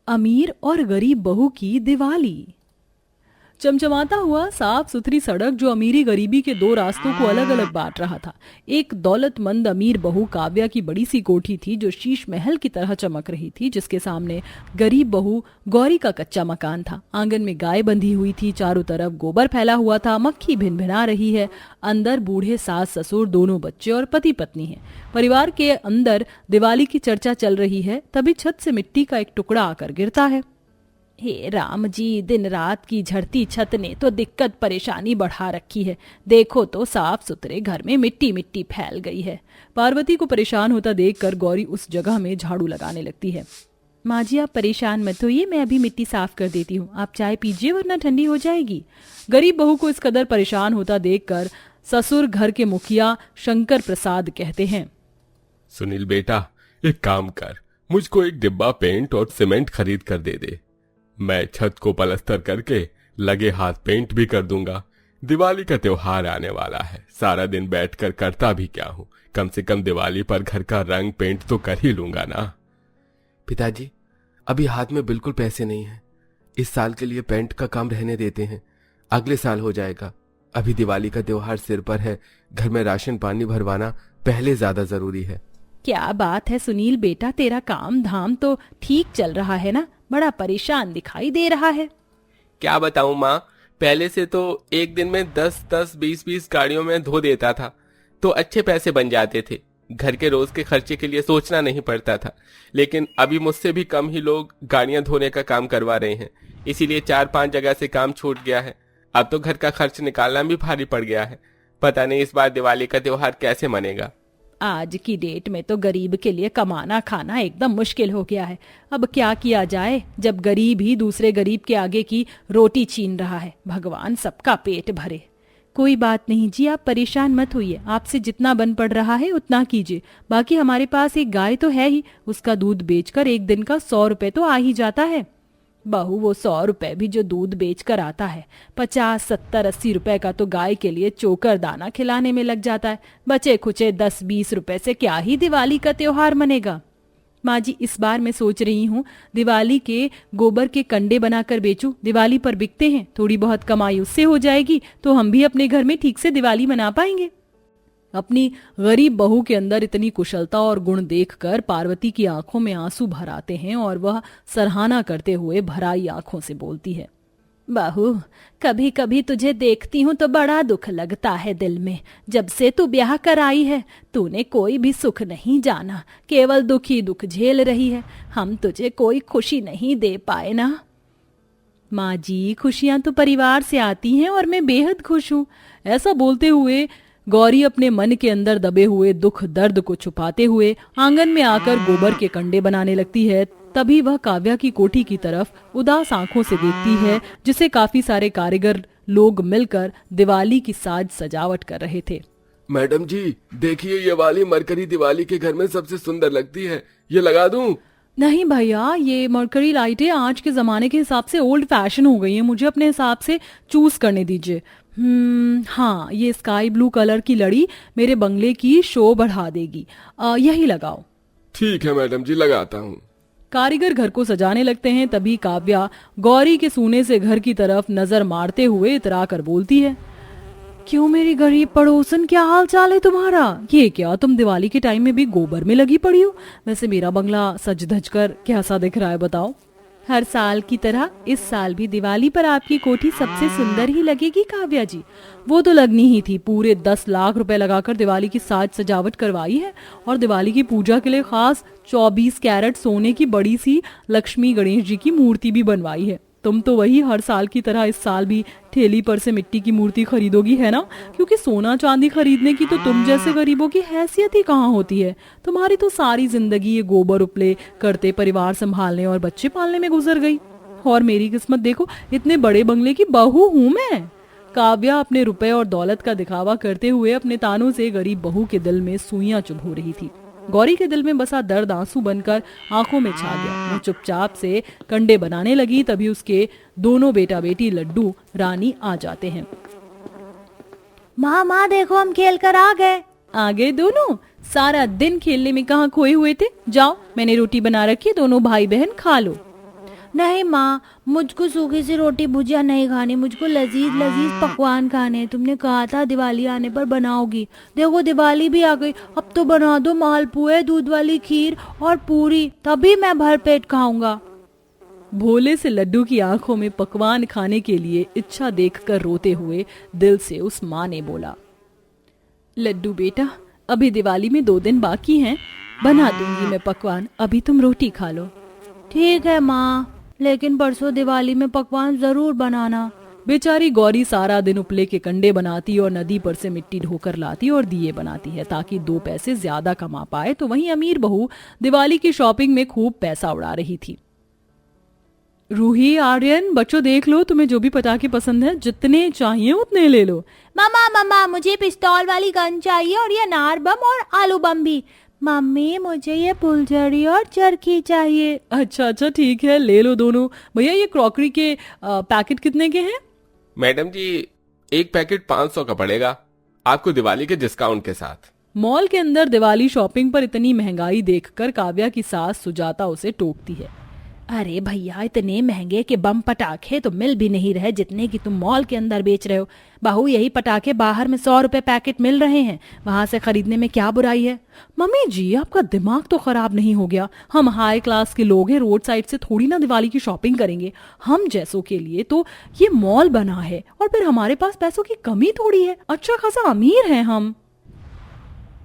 अमीर और गरीब बहू की दिवाली। चमचमाता हुआ साफ सुथरी सड़क जो अमीरी गरीबी के दो रास्तों को अलग अलग बांट रहा था। एक दौलतमंद अमीर बहू काव्या की बड़ी सी कोठी थी जो शीश महल की तरह चमक रही थी, जिसके सामने गरीब बहू गौरी का कच्चा मकान था। आंगन में गाय बंधी हुई थी, चारों तरफ गोबर फैला हुआ था, मक्खी भिनभिना रही है। अंदर बूढ़े सास ससुर, दोनों बच्चे और पति पत्नी हैं। परिवार के अंदर दिवाली की चर्चा चल रही है, तभी छत से मिट्टी का एक टुकड़ा आकर गिरता है। हे राम जी, दिन रात की झड़ती छत ने तो दिक्कत परेशानी बढ़ा रखी है। देखो तो साफ सुथरे घर में मिट्टी मिट्टी फैल गई है। पार्वती को परेशान होता देखकर गौरी उस जगह में झाड़ू लगाने लगती है। माँ जी, आप परेशान मत होइए, मैं अभी मिट्टी साफ कर देती हूँ। आप चाय पीजिए वरना ठंडी हो जाएगी। गरीब बहू को इस कदर परेशान होता देखकर ससुर घर के मुखिया शंकर प्रसाद कहते हैं, सुनील बेटा, एक काम कर, मुझको एक डिब्बा पेंट और सीमेंट खरीद कर दे दे। मैं छत को पलस्तर करके लगे हाथ पेंट भी कर दूंगा। दिवाली का त्योहार आने वाला है, सारा दिन बैठकर करता भी क्या हूँ, कम से कम दिवाली पर घर का रंग पेंट तो कर ही लूंगा ना। पिताजी, अभी हाथ में बिल्कुल पैसे नहीं हैं। इस साल के लिए पेंट का काम रहने देते हैं, अगले साल हो जाएगा। अभी दिवाली का त्योहार सिर पर है, घर में राशन पानी भरवाना पहले ज्यादा जरूरी है। क्या बात है सुनील बेटा, तेरा काम धाम तो ठीक चल रहा है ना? बड़ा परेशान दिखाई दे रहा है। क्या बताऊं माँ, पहले से तो एक दिन में 10-10, 20-20 गाड़ियों में धो देता था तो अच्छे पैसे बन जाते थे। घर के रोज के खर्चे के लिए सोचना नहीं पड़ता था। लेकिन अभी मुझसे भी कम ही लोग गाड़ियां धोने का काम करवा रहे हैं, इसीलिए 4-5 जगह से काम छूट गया है। अब तो घर का खर्च निकालना भी भारी पड़ गया है। पता नहीं इस बार दिवाली का त्योहार कैसे मनेगा। आज की डेट में तो गरीब के लिए कमाना खाना एकदम मुश्किल हो गया है। अब क्या किया जाए जब गरीब ही दूसरे गरीब के आगे की रोटी छीन रहा है। भगवान सबका पेट भरे। कोई बात नहीं जी, आप परेशान मत होइए। आपसे जितना बन पड़ रहा है उतना कीजिए। बाकी हमारे पास एक गाय तो है ही, उसका दूध बेचकर एक दिन का 100 रुपए तो आ ही जाता है। बहू, वो 100 रुपए भी जो दूध बेच कर आता है, 50, 70, 80 रुपए का तो गाय के लिए चोकर दाना खिलाने में लग जाता है। बचे खुचे 10-20 रुपए से क्या ही दिवाली का त्योहार मनेगा। माँ जी, इस बार मैं सोच रही हूँ दिवाली के गोबर के कंडे बनाकर बेचूं। दिवाली पर बिकते हैं, थोड़ी बहुत कमाई उससे हो जाएगी तो हम भी अपने घर में ठीक से दिवाली मना पाएंगे। अपनी गरीब बहू के अंदर इतनी कुशलता और गुण देखकर पार्वती की आंखों में आंसू भर आते हैं और वह सराहना करते हुए भराई आंखों से बोलती है, बहू, कभी कभी तुझे देखती हूँ तो बड़ा दुख लगता है दिल में। जब से तू ब्याह कर आई है तूने कोई भी सुख नहीं जाना, केवल दुख ही दुख झेल रही है। हम तुझे कोई खुशी नहीं दे पाए ना। माँ जी, खुशियां तो परिवार से आती हैं और मैं बेहद खुश हूँ। ऐसा बोलते हुए गौरी अपने मन के अंदर दबे हुए दुख दर्द को छुपाते हुए आंगन में आकर गोबर के कंडे बनाने लगती है। तभी वह काव्या की कोठी की तरफ उदास आंखों से देखती है, जिसे काफी सारे कारीगर लोग मिलकर दिवाली की साज सजावट कर रहे थे। मैडम जी, देखिए ये वाली मरकरी दिवाली के घर में सबसे सुंदर लगती है, ये लगा दूं? नहीं भैया, ये मरकरी लाइटें आज के जमाने के हिसाब से ओल्ड फैशन हो गई है, मुझे अपने हिसाब से चूज करने दीजिए। हाँ, ये स्काई ब्लू कलर की लड़ी मेरे बंगले की शो बढ़ा देगी। यही लगाओ। ठीक है मैडम जी, लगाता हूँ। कारीगर घर को सजाने लगते हैं। तभी काव्या गौरी के सूने से घर की तरफ नजर मारते हुए इतरा कर बोलती है, क्यों मेरी गरीब पड़ोसन, क्या हाल चाल है तुम्हारा? ये क्या, तुम दिवाली के टाइम में भी गोबर में लगी पड़ी हो? वैसे मेरा बंगला सज धज कर कैसा दिख रहा है बताओ? हर साल की तरह इस साल भी दिवाली पर आपकी कोठी सबसे सुंदर ही लगेगी काव्या जी। वो तो लगनी ही थी, पूरे 10 लाख रुपए लगाकर दिवाली की साज सजावट करवाई है और दिवाली की पूजा के लिए खास 24 कैरेट सोने की बड़ी सी लक्ष्मी गणेश जी की मूर्ति भी बनवाई है। तुम तो वही हर साल की तरह इस साल भी ठेली पर से मिट्टी की मूर्ति खरीदोगी, है ना? क्योंकि सोना चांदी खरीदने की तो तुम जैसे गरीबों की हैसियत ही कहाँ होती है। तुम्हारी तो सारी जिंदगी ये गोबर उपले करते, परिवार संभालने और बच्चे पालने में गुजर गई। और मेरी किस्मत देखो, इतने बड़े बंगले की बहू हूँ मैं। काव्या अपने रुपए और दौलत का दिखावा करते हुए अपने तानों से गरीब बहू के दिल में सुइयां चुभो रही थी। गौरी के दिल में बसा दर्द आंसू बनकर आंखों में छा गया। वो चुपचाप से कंडे बनाने लगी। तभी उसके दोनों बेटा बेटी लड्डू रानी आ जाते हैं। माँ देखो, हम खेल कर आ गए। आ गए दोनों? सारा दिन खेलने में कहाँ खोए हुए थे? जाओ, मैंने रोटी बना रखी है, दोनों भाई बहन खा लो। नहीं माँ, मुझको सूखी सी रोटी भुजिया नहीं खानी, मुझको लजीज लजीज पकवान खाने हैं। तुमने कहा था दिवाली आने पर बनाओगी, देखो दिवाली भी आ गई। अब तो बना दो मालपुए, दूध वाली खीर और पूरी, तभी मैं भर पेट खाऊंगा। भोले से लड्डू की आंखों में पकवान खाने के लिए इच्छा देखकर रोते हुए दिल से उस माँ ने बोला, लड्डू बेटा, अभी दिवाली में 2 दिन बाकी हैं, बना दूंगी मैं पकवान, अभी तुम रोटी खा लो। ठीक है माँ, लेकिन परसों दिवाली में पकवान जरूर बनाना। बेचारी गौरी सारा दिन उपले के कंडे बनाती और नदी पर से मिट्टी ढोकर लाती और दिए बनाती है ताकि 2 पैसे ज्यादा कमा पाए। तो वहीं अमीर बहू दिवाली की शॉपिंग में खूब पैसा उड़ा रही थी। रूही, आर्यन, बच्चों देख लो, तुम्हें जो भी पटाखे पसंद है जितने चाहिए उतने ले लो। मामा मामा, मुझे पिस्तौल वाली गन चाहिए और ये अनार बम और आलू बम भी। मम्मी, मुझे ये फुलझड़ी और चरखी चाहिए। अच्छा ठीक है, ले लो दोनों। भैया ये क्रॉकरी के पैकेट कितने के हैं? मैडम जी, एक पैकेट 500 का पड़ेगा आपको दिवाली के डिस्काउंट के साथ। मॉल के अंदर दिवाली शॉपिंग पर इतनी महंगाई देखकर काव्या की सास सुजाता उसे टोकती है। अरे भैया, इतने महंगे के बम पटाखे तो मिल भी नहीं रहे जितने की तुम मॉल के अंदर बेच रहे हो। बहू, यही पटाखे बाहर में 100 रुपए पैकेट मिल रहे हैं, वहां से खरीदने में क्या बुराई है? मम्मी जी, आपका दिमाग तो खराब नहीं हो गया? हम हाई क्लास के लोग हैं, रोड साइड से थोड़ी ना दिवाली की शॉपिंग करेंगे। हम जैसों के लिए तो ये मॉल बना है, और फिर हमारे पास पैसों की कमी थोड़ी है, अच्छा खासा अमीर हैं हम।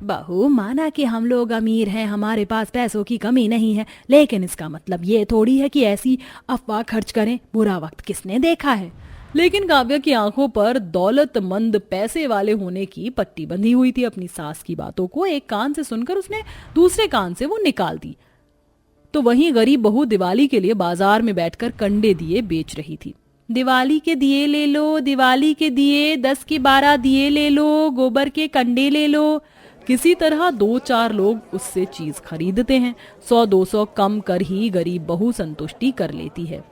बहू, माना कि हम लोग अमीर हैं, हमारे पास पैसों की कमी नहीं है, लेकिन इसका मतलब ये थोड़ी है कि ऐसी अफवाह खर्च करें। बुरा वक्त किसने देखा है? लेकिन काव्या की आंखों पर दौलतमंद पैसे वाले होने की पट्टी बंधी हुई थी। अपनी सास की बातों को एक कान से सुनकर उसने दूसरे कान से वो निकाल दी। तो वहीं गरीब बहू दिवाली के लिए बाजार में बैठकर कंडे दिए बेच रही थी। दिवाली के दिए ले लो, दिवाली के दिए, 10 के 12 दिए ले लो, गोबर के कंडे ले लो। किसी तरह 2-4 लोग उससे चीज खरीदते हैं। 100-200 कम कर ही गरीब बहू संतुष्टि कर लेती है।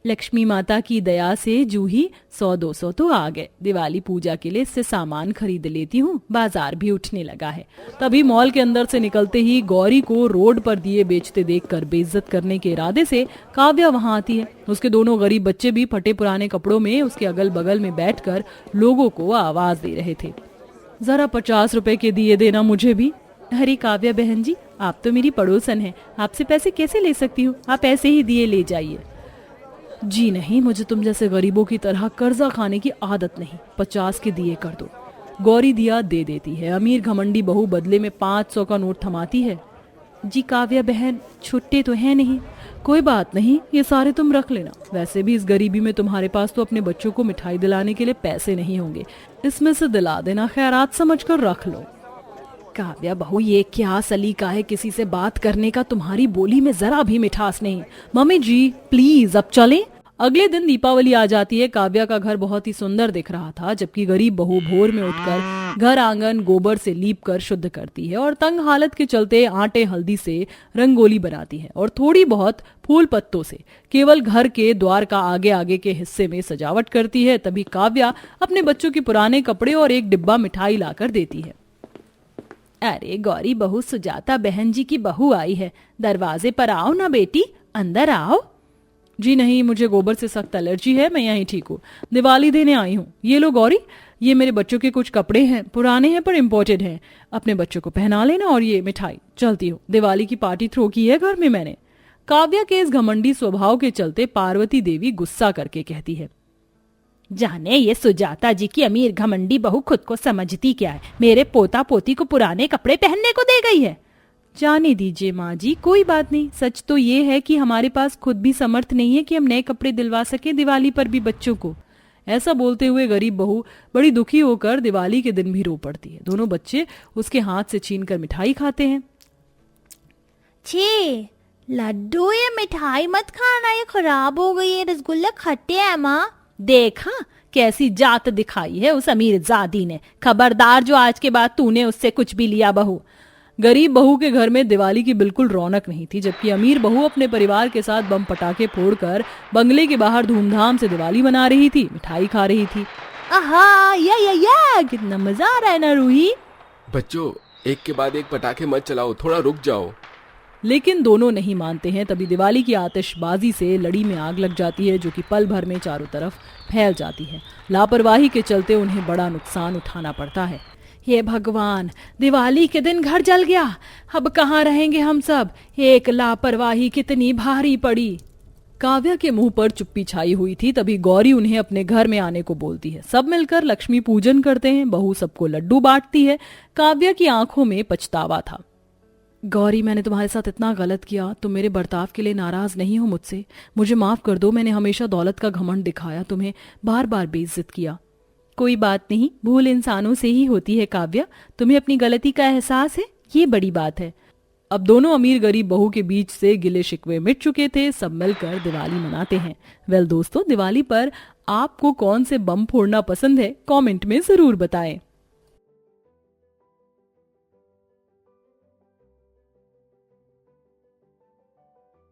लक्ष्मी माता की दया से जूही 100-200 तो आ गए। दिवाली पूजा के लिए इससे सामान खरीद लेती हूँ, बाजार भी उठने लगा है। तभी मॉल के अंदर से निकलते ही गौरी को रोड पर दिए बेचते देखकर बेइज्जत करने के इरादे से काव्या वहां आती है। उसके दोनों गरीब बच्चे भी फटे पुराने कपड़ों में उसके अगल बगल में बैठकर लोगों को आवाज दे रहे थे, जरा 50 रुपए के दिए देना मुझे भी। अरे काव्या बहन जी, आप तो मेरी पड़ोसन हैं, आपसे पैसे कैसे ले सकती हूँ? आप ऐसे ही दिए ले जाइए। जी नहीं, मुझे तुम जैसे गरीबों की तरह कर्जा खाने की आदत नहीं। 50 के दिए कर दो। गौरी दिया दे देती है। अमीर घमंडी बहू बदले में 500 का नोट थमाती है। जी काव्या बहन, छुट्टे तो है नहीं। कोई बात नहीं, ये सारे तुम रख लेना। वैसे भी इस गरीबी में तुम्हारे पास तो अपने बच्चों को मिठाई दिलाने के लिए पैसे नहीं होंगे, इसमें से दिला देना, खैरात समझकर रख लो। काव्या बहू, ये क्या सलीका है किसी से बात करने का? तुम्हारी बोली में जरा भी मिठास नहीं। मम्मी जी प्लीज अब चलें। अगले दिन दीपावली आ जाती है। काव्या का घर बहुत ही सुंदर दिख रहा था, जबकि गरीब बहू भोर में उठकर घर आंगन गोबर से लीप कर शुद्ध करती है और तंग हालत के चलते आटे हल्दी से रंगोली बनाती है और थोड़ी बहुत फूल पत्तों से केवल घर के द्वार का आगे आगे के हिस्से में सजावट करती है। तभी काव्या अपने बच्चों के पुराने कपड़े और एक डिब्बा मिठाई लाकर देती है। अरे गौरी बहू, सुजाता बहन जी की बहू आई है, दरवाजे पर आओ ना बेटी, अंदर आओ। जी नहीं, मुझे गोबर से सख्त एलर्जी है, मैं यहीं ठीक हूँ, दिवाली देने आई हूँ। ये लो गौरी, ये मेरे बच्चों के कुछ कपड़े हैं, पुराने हैं पर इम्पोर्टेड हैं, अपने बच्चों को पहना लेना, और ये मिठाई। चलती हूँ, दिवाली की पार्टी थ्रो की है घर में मैंने। काव्या के इस घमंडी स्वभाव के चलते पार्वती देवी गुस्सा करके कहती है, जाने ये सुजाता जी की अमीर घमंडी बहू खुद को समझती क्या है, मेरे पोता पोती को पुराने कपड़े पहनने को दे गई है। जाने दीजिए माँ जी, कोई बात नहीं। सच तो ये है कि हमारे पास खुद भी समर्थ नहीं है कि हम नए कपड़े दिलवा सके दिवाली पर भी बच्चों को। ऐसा बोलते हुए गरीब बहू बड़ी दुखी होकर दिवाली के दिन भी रो पड़ती है। दोनों बच्चे उसके हाथ से छीनकर मिठाई खाते हैं। छे लड्डू, ये मिठाई मत खाना, ये खराब हो गई है, रसगुल्ले खट्टे हैं माँ। देखा कैसी जात दिखाई है उस अमीर जादी ने। खबरदार जो आज के बाद तूने उससे कुछ भी लिया बहू। गरीब बहू के घर में दिवाली की बिल्कुल रौनक नहीं थी, जबकि अमीर बहू अपने परिवार के साथ बम पटाखे फोड़कर बंगले के बाहर धूमधाम से दिवाली मना रही थी, मिठाई खा रही थी। आहा, या कितना मजा आ रहा है ना रूही। बच्चों, एक के बाद एक पटाखे मत चलाओ, थोड़ा रुक जाओ। लेकिन दोनों नहीं मानते हैं। तभी दिवाली की आतिशबाजी से लड़ी में आग लग जाती है, जो कि पल भर में चारों तरफ फैल जाती है। लापरवाही के चलते उन्हें बड़ा नुकसान उठाना पड़ता है। हे भगवान, दिवाली के दिन घर जल गया, अब कहाँ रहेंगे हम सब। एक लापरवाही कितनी भारी पड़ी। काव्या के मुंह पर चुप्पी छाई हुई थी। तभी गौरी उन्हें अपने घर में आने को बोलती है। सब मिलकर लक्ष्मी पूजन करते हैं। बहू सबको लड्डू बांटती है। काव्या की आंखों में पछतावा था। गौरी, मैंने तुम्हारे साथ इतना गलत किया, तुम मेरे बर्ताव के लिए नाराज नहीं हो मुझसे? मुझे माफ कर दो, मैंने हमेशा दौलत का घमंड दिखाया, तुम्हें बार बार बेइज्जत किया। कोई बात नहीं, भूल इंसानों से ही होती है काव्या। तुम्हें अपनी गलती का एहसास है, ये बड़ी बात है। अब दोनों अमीर गरीब बहू के बीच से गिले शिकवे मिट चुके थे। सब मिलकर दिवाली मनाते हैं। वेल दोस्तों, दिवाली पर आपको कौन से बम फोड़ना पसंद है, कमेंट में जरूर बताएं।